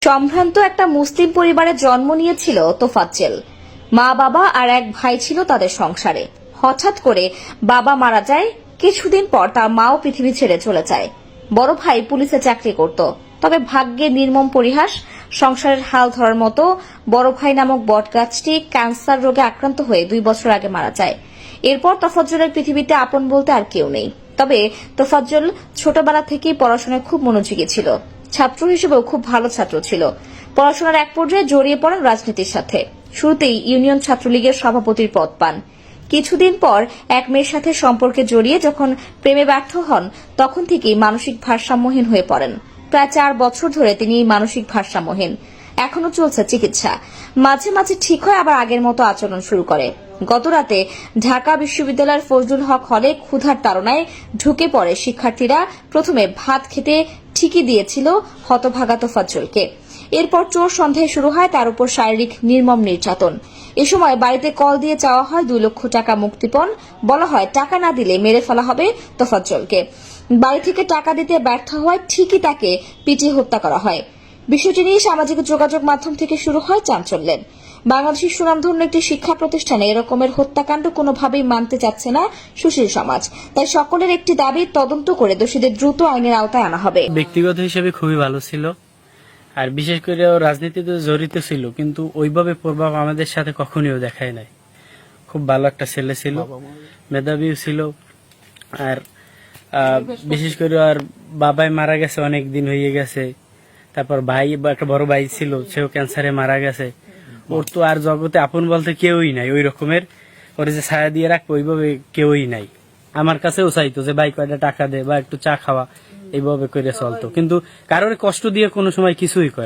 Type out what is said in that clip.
সম্ভ্রান্ত একটা মুসলিম পরিবারে জন্ম নিয়েছিল তোফাজ্জেল। মা বাবা আর এক ভাই ছিল তাদের সংসারে। হঠাৎ করে বাবা মারা যায়। কিছুদিন পর তার মাও পৃথিবী ছেড়ে চলে যায়। বড় ভাই পুলিশে চাকরি করত, তবে ভাগ্যের নির্মম পরিহাস, সংসারের হাল ধরার মতো বড় ভাই নামক বটগাছটি ক্যান্সার রোগে আক্রান্ত হয়ে 2 বছর আগে মারা যায়। এরপর তোফাজ্জলের পৃথিবীতে আপন বলতে আর কেউ নেই। তবে তোফাজ্জল ছোটবেলা থেকেই পড়াশোনায় খুব মনোযোগী ছিল। ছাত্র হিসেবেও খুব ভালো ছাত্র ছিল। পড়াশোনার এক পর্যায়ে জড়িয়ে পড়েন রাজনীতির সাথে। শুরুতেই ইউনিয়ন ছাত্রলীগের সভাপতির পদ পান। কিছুদিন পর এক মেয়ের সাথে সম্পর্কে জড়িয়ে যখন প্রেমে ব্যর্থ হন, তখন থেকেই মানসিক ভারসাম্যহীন হয়ে পড়েন। প্রায় 4 বছর ধরে তিনি মানসিক ভারসাম্যহীন। এখনো চলছে চিকিৎসা। মাঝে মাঝে ঠিক হয়, আবার আগের মতো আচরণ শুরু করে। গতরাতে ঢাকা বিশ্ববিদ্যালয়ের ফজলুল হক হলে ক্ষুধার তাড়নায় ঢুকে পড়ে শিক্ষার্থীরা। প্রথমে ভাত খেতে ঠিকই দিয়েছিল হতভাগা তোফাজ্জলকে। এরপর চোর সন্দেহে শুরু হয় তার উপর শারীরিক নির্মম নির্যাতন। এ সময় বাড়িতে কল দিয়ে চাওয়া হয় 2 লক্ষ টাকা মুক্তিপণ। বলা হয় টাকা না দিলে মেরে ফেলা হবে তোফাজ্জলকে। বাড়ি থেকে টাকা দিতে ব্যর্থ হওয়ায় ঠিকই তাকে পিটিয়ে হত্যা করা হয়। বিষয়টি নিয়ে সামাজিক যোগাযোগ মাধ্যম থেকে শুরু হয় চাঞ্চল্যের। বাংলাদেশের সুনামধন্য একটি শিক্ষা প্রতিষ্ঠানে এরকমের হত্যাকাণ্ড কোনোভাবেই মানতে চাচ্ছে না সুশীল সমাজ। তাই সকলের একটি দাবি, তদন্ত করে দোষীদের দ্রুত আইনের আওতায় আনা হবে। ব্যক্তিগত হিসেবে খুবই ভালো ছিল, আর বিশেষ করে ও রাজনীতিতে জড়িত ছিল, কিন্তু ওইভাবে প্রভাব আমাদের সাথে কখনোই দেখায় নাই। খুব ভালো একটা ছেলে ছিল, মেধাবীও ছিল। আর বিশেষ করে আর বাবাই মারা গেছে, অনেক দিন হয়ে গেছে। তারপর ভাই, একটা বড় ভাই ছিল, সেও ক্যান্সারে মারা গেছে। ওর তো আর জগতে আপন বলতে কেউই নাই। ওই রকমের ওর যে ছায়া দিয়ে রাখবে ওইভাবে কেউই নাই। আমার কাছেও চাইতো যে ভাই কয়টা টাকা দে বা একটু চা খাওয়া, এইভাবে করে চলতো, কিন্তু কারোর কষ্ট দিয়ে কোনো সময় কিছুই করে